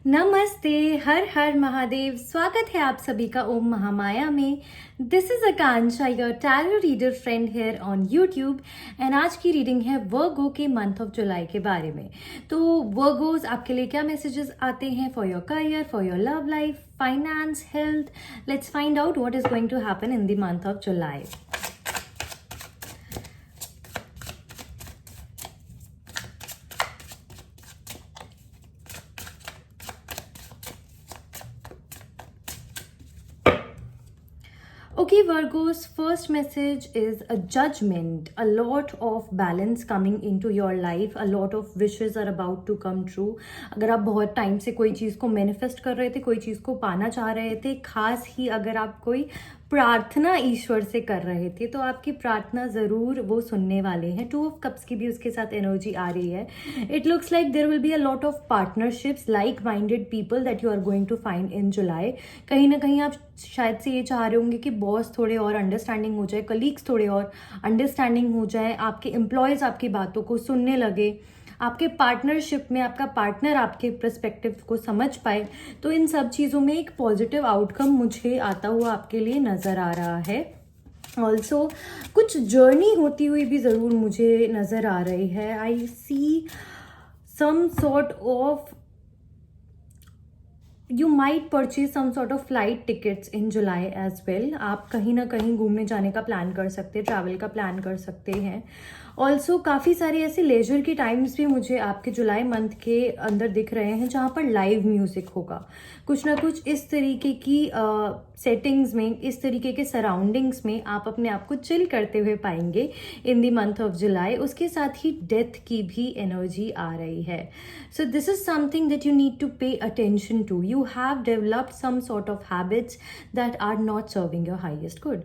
नमस्ते। हर हर महादेव। स्वागत है आप सभी का ओम महामाया में। This is Akanksha, your tarot reader friend here on YouTube. And आज की रीडिंग है वर्गो के मंथ ऑफ जुलाई के बारे में। तो वर्गोज, आपके लिए क्या मैसेजेस आते हैं for your career, for your love life, finance, health? Let's find out what is going to happen in the month of July. Okay, Virgos, first message is a judgment. A lot of balance coming into your life. A lot of wishes are about to come true. अगर आप बहुत time से कोई चीज़ को manifest कर रहे थे, कोई चीज़ को पाना चाह रहे थे, खास ही अगर आप कोई प्रार्थना ईश्वर से कर रहे थे, तो आपकी प्रार्थना ज़रूर वो सुनने वाले हैं। 2 ऑफ कप्स की भी उसके साथ एनर्जी आ रही है। It looks like there will be a lot of partnerships, like minded people that you are going to find in July. कहीं ना कहीं आप शायद से ये चाह रहे होंगे कि बॉस थोड़े और अंडरस्टैंडिंग हो जाए, कलीग्स थोड़े और अंडरस्टैंडिंग हो जाए, आपके एम्प्लॉयज़ आपकी बातों को सुनने लगे, आपके पार्टनरशिप में आपका पार्टनर आपके पर्सपेक्टिव को समझ पाए। तो इन सब चीज़ों में एक पॉजिटिव आउटकम मुझे आता हुआ आपके लिए नज़र आ रहा है। ऑल्सो कुछ जर्नी होती हुई भी ज़रूर मुझे नज़र आ रही है। I see some sort of you might purchase some sort of flight tickets in July as well. आप कहीं ना कहीं घूमने जाने का प्लान कर सकते हैं, ट्रैवल का प्लान कर सकते हैं। ऑल्सो काफ़ी सारे ऐसे लेजर के टाइम्स भी मुझे आपके जुलाई मंथ के अंदर दिख रहे हैं, जहाँ पर लाइव म्यूज़िक होगा। कुछ ना कुछ इस तरीके की सेटिंग्स में, इस तरीके के सराउंडिंग्स में आप अपने आप को चिल करते हुए पाएंगे इन द मंथ ऑफ जुलाई। उसके साथ ही डेथ की भी एनर्जी आ रही है। So this is something that you need to pay attention to. You have developed some sort of habits that are not serving your highest good.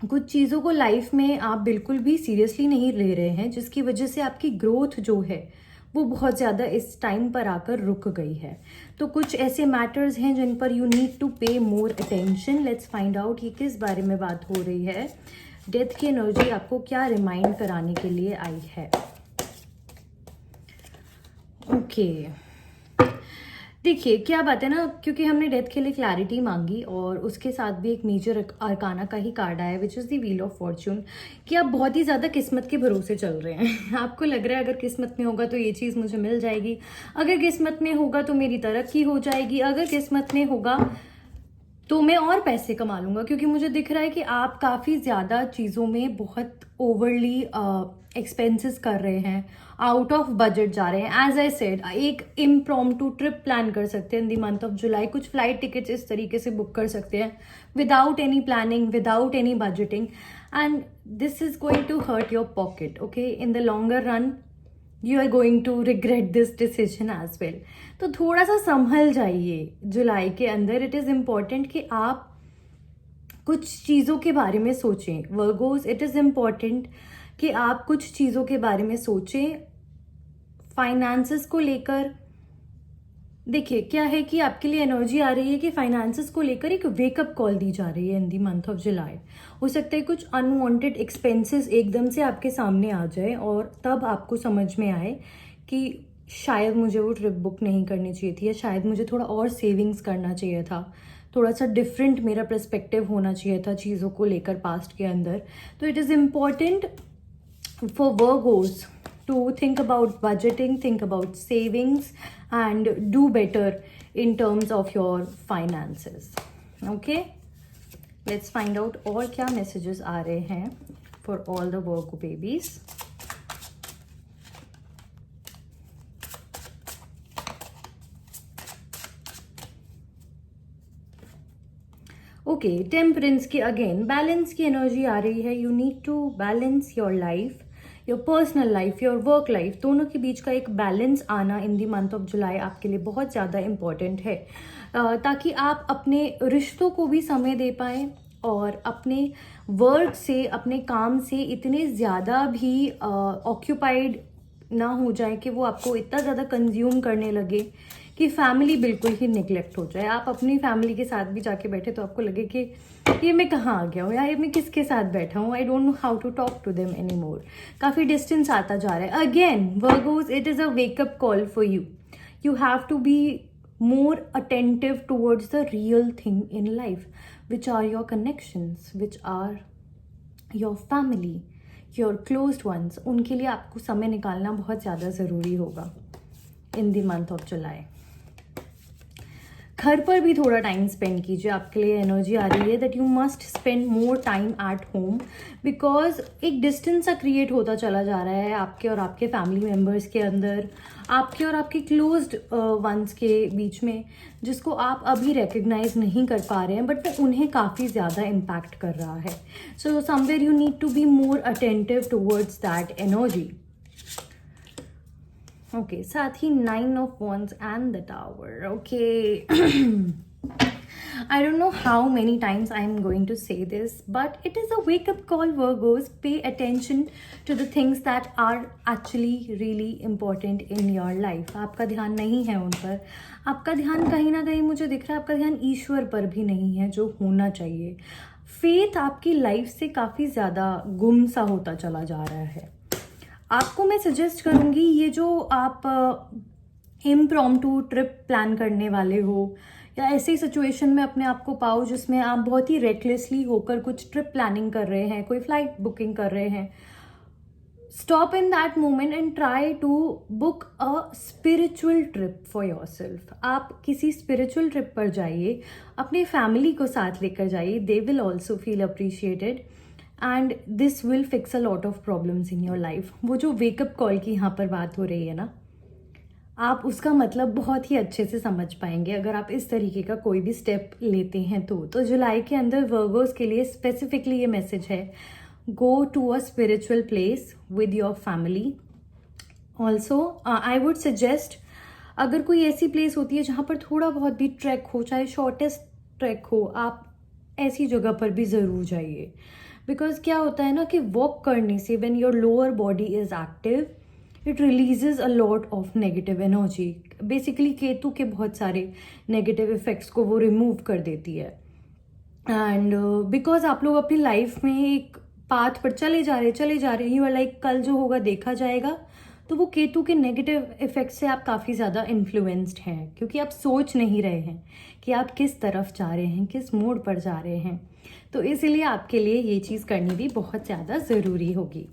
कुछ चीज़ों को लाइफ में आप बिल्कुल भी सीरियसली नहीं ले रहे हैं, जिसकी वजह से आपकी ग्रोथ जो है वो बहुत ज़्यादा इस टाइम पर आकर रुक गई है। तो कुछ ऐसे मैटर्स हैं जिन पर यू नीड टू पे more attention. Let's find out ये किस बारे में बात हो रही है। डेथ की एनर्जी आपको क्या रिमाइंड कराने के लिए आई है? ओके, देखिए क्या बात है ना, क्योंकि हमने डेथ के लिए क्लैरिटी मांगी और उसके साथ भी एक मेजर अरकाना का ही कार्ड आया, which is the wheel of Fortune. कि आप बहुत ही ज़्यादा किस्मत के भरोसे चल रहे हैं। आपको लग रहा है अगर किस्मत में होगा तो ये चीज़ मुझे मिल जाएगी, अगर किस्मत में होगा तो मेरी तरक्की हो जाएगी, अगर किस्मत में होगा तो मैं और पैसे कमा लूँगा। क्योंकि मुझे दिख रहा है कि आप काफ़ी ज़्यादा चीज़ों में बहुत ओवरली एक्सपेंसेस कर रहे हैं, आउट ऑफ बजट जा रहे हैं। एज आई सेड, एक इम्प्रॉम्प्टू ट्रिप प्लान कर सकते हैं इन द मंथ ऑफ जुलाई। कुछ फ्लाइट टिकट्स इस तरीके से बुक कर सकते हैं without any planning, without any budgeting, and this is going to hurt your pocket. Okay, in the longer run you are going to regret this decision as well. तो थोड़ा सा संभल जाइए जुलाई के अंदर। इट इज़ इम्पॉर्टेंट कि आप कुछ चीज़ों के बारे में सोचें। वर्गोस, इट इज़ इम्पॉर्टेंट कि आप कुछ चीज़ों के बारे में सोचें। फाइनेंसेस को लेकर देखिए क्या है कि आपके लिए एनर्जी आ रही है कि फाइनेंसेस को लेकर एक वेकअप कॉल दी जा रही है इन दी मंथ ऑफ जुलाई। हो सकता है कुछ अनवांटेड एक्सपेंसेस एकदम से आपके सामने आ जाए और तब आपको समझ में आए कि शायद मुझे वो ट्रिप बुक नहीं करनी चाहिए थी, या शायद मुझे थोड़ा और सेविंग्स करना चाहिए था, थोड़ा सा डिफरेंट मेरा पर्सपेक्टिव होना चाहिए था चीज़ों को लेकर पास्ट के अंदर। तो it is important for Virgos to think about budgeting, think about savings, and do better in terms of your finances. Okay, let's find out और क्या messages आ रहे हैं for all the Virgo babies. Okay, temperance की again balance की energy आ रही है। You need to balance your life, your personal life, your work life, दोनों के बीच का एक बैलेंस आना इन दी मंथ ऑफ जुलाई आपके लिए बहुत ज़्यादा इम्पॉर्टेंट है, ताकि आप अपने रिश्तों को भी समय दे पाएँ और अपने वर्क से, अपने काम से इतने ज़्यादा भी ऑक्यूपाइड ना हो जाए कि वो आपको इतना ज़्यादा कंज्यूम करने लगे कि फैमिली बिल्कुल ही निगलेक्ट हो जाए। आप अपनी फैमिली के साथ भी जाके बैठे तो आपको लगे कि ये मैं कहाँ आ गया हूँ, या ये मैं किसके साथ बैठा हूँ, I don't know how to talk to them any more. काफ़ी डिस्टेंस आता जा रहा है। Again Virgos, it is a wake up call for you. You have to be more attentive towards the real thing in life, which are your connections, which are your family, your closed ones. उनके लिए आपको समय निकालना बहुत ज़्यादा ज़रूरी होगा in the month of July. घर पर भी थोड़ा टाइम स्पेंड कीजिए. आपके लिए एनर्जी आ रही है that you must spend more time at home, because एक डिस्टेंस सा क्रिएट होता चला जा रहा है आपके और आपके फैमिली मेम्बर्स के अंदर, आपके और आपके क्लोज्ड वंस के बीच में, जिसको आप अभी रिकग्नाइज नहीं कर पा रहे हैं, बट वो उन्हें काफ़ी ज़्यादा इम्पैक्ट कर रहा है. So somewhere you need to be more attentive towards that energy. Okay, साथ ही 9 of Wands and the Tower. Okay. I don't know how many times I'm going to say this, but it is a wake-up call, Virgos. Pay attention to the things that are actually really important in your life. आपका ध्यान नहीं है उन पर. आपका ध्यान कहीं ना कहीं मुझे दिख रहा है, आपका ध्यान ईश्वर पर भी नहीं है, जो होना चाहिए. फेथ आपकी लाइफ से काफ़ी ज़्यादा गुम सा होता चला जा रहा है. आपको मैं सजेस्ट करूँगी, ये जो आप इम्प्रॉम्प्टू ट्रिप प्लान करने वाले हो, या ऐसी सिचुएशन में अपने आप को पाओ जिसमें आप बहुत ही रेकलेसली होकर कुछ ट्रिप प्लानिंग कर रहे हैं, कोई फ्लाइट बुकिंग कर रहे हैं, stop in that moment and try to book a spiritual trip for your yourself किसी स्पिरिचुअल ट्रिप पर जाइए, अपनी फैमिली को साथ लेकर जाइए. They will also feel appreciated and this will fix a lot of problems in your life. वो जो वेकअप कॉल की यहाँ पर बात हो रही है ना, आप उसका मतलब बहुत ही अच्छे से समझ पाएंगे अगर आप इस तरीके का कोई भी स्टेप लेते हैं. तो जुलाई के अंदर वर्गोस के लिए स्पेसिफिकली ये मैसेज है, go to a spiritual place with your family. Also I would suggest, अगर कोई ऐसी प्लेस होती है जहाँ पर थोड़ा बहुत भी ट्रैक हो, चाहे शॉर्टेस्ट ट्रैक हो, आप ऐसी जगह पर भी ज़रूर जाइए. बिकॉज क्या होता है ना कि वॉक करने से when your lower body is active, it releases a lot of negative energy. Basically Ketu के बहुत सारे नेगेटिव इफेक्ट्स को वो रिमूव कर देती है. एंड बिकॉज आप लोग अपनी लाइफ में एक पाथ पर चले जा रहे यू आर लाइक कल जो होगा देखा जाएगा. तो वो केतु के नेगेटिव इफेक्ट से आप काफ़ी ज़्यादा इन्फ्लुएंस्ड हैं, क्योंकि आप सोच नहीं रहे हैं कि आप किस तरफ जा रहे हैं, किस मोड पर जा रहे हैं. तो इसीलिए आपके लिए ये चीज़ करनी भी बहुत ज़्यादा ज़रूरी होगी.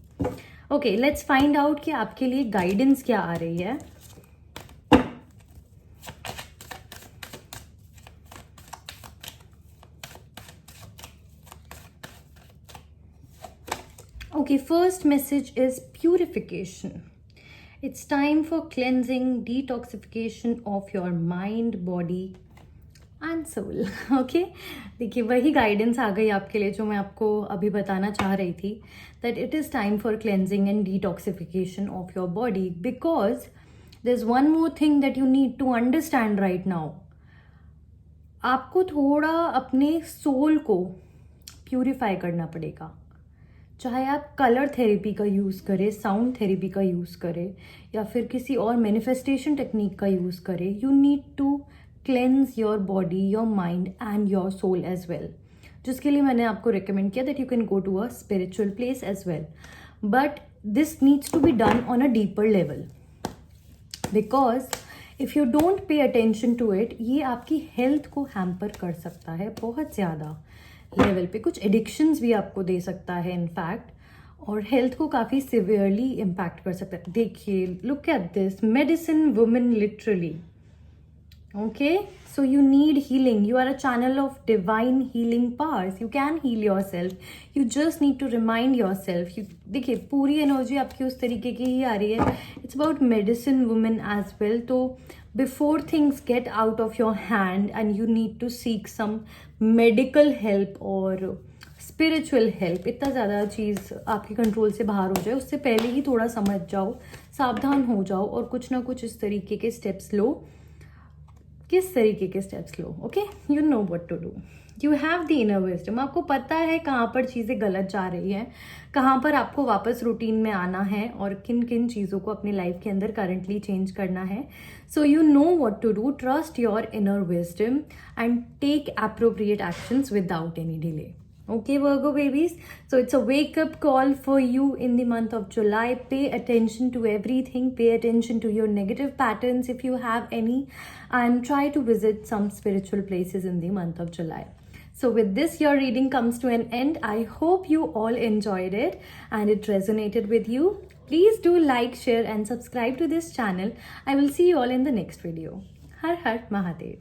ओके, लेट्स फाइंड आउट कि आपके लिए गाइडेंस क्या आ रही है. Okay, first message is purification. It's time for cleansing, detoxification of your mind, body and soul. Okay? देखिए, वही गाइडेंस आ गई आपके लिए जो मैं आपको अभी बताना चाह रही थी, that it is time for cleansing and detoxification of your body, because there's one more thing that you need to understand right now. आपको थोड़ा अपने सोल को प्यूरिफाई करना पड़ेगा. चाहे आप कलर थेरेपी का यूज़ करें, साउंड थेरेपी का यूज़ करें, या फिर किसी और मैनिफेस्टेशन टेक्निक का यूज़ करें, you need to cleanse your body, your mind and your soul as well. जिसके लिए मैंने आपको रिकमेंड किया that you can go to a spiritual place as well. But this needs to be done on a deeper level, because if you don't pay attention to it, ये आपकी health को hamper कर सकता है बहुत ज़्यादा level पे. कुछ एडिक्शंस भी आपको दे सकता है इनफैक्ट, और हेल्थ को काफ़ी सिवियरली इम्पैक्ट कर सकता है. देखिए, look at this, medicine women literally. Okay, so you need healing. You are a channel of divine healing powers. You can heal yourself. You just need to remind yourself. देखिए, पूरी energy आपकी उस तरीके की ही आ रही है. It's about medicine women as well. तो before things get out of your hand and you need to seek some medical help or spiritual help, इतना ज़्यादा चीज़ आपके कंट्रोल से बाहर हो जाए, उससे पहले ही थोड़ा समझ जाओ, सावधान हो जाओ और कुछ ना कुछ इस तरीके के स्टेप्स लो. किस तरीके के स्टेप्स लो? Okay, you know what to do. You have the inner wisdom. आपको पता है कहाँ पर चीज़ें गलत जा रही हैं, कहाँ पर आपको वापस रूटीन में आना है, और किन किन चीज़ों को अपनी लाइफ के अंदर करंटली चेंज करना है. So you know what to do. Trust your inner wisdom and take appropriate actions without any delay. Okay, Virgo babies. So it's a wake up call for you in the month of July. Pay attention to everything. Pay attention to your negative patterns if you have any, and try to visit some spiritual places in the month of July. So, with this, your reading comes to an end. I hope you all enjoyed it and it resonated with you. Please do like, share, and subscribe to this channel. I will see you all in the next video. Har Har Mahadev.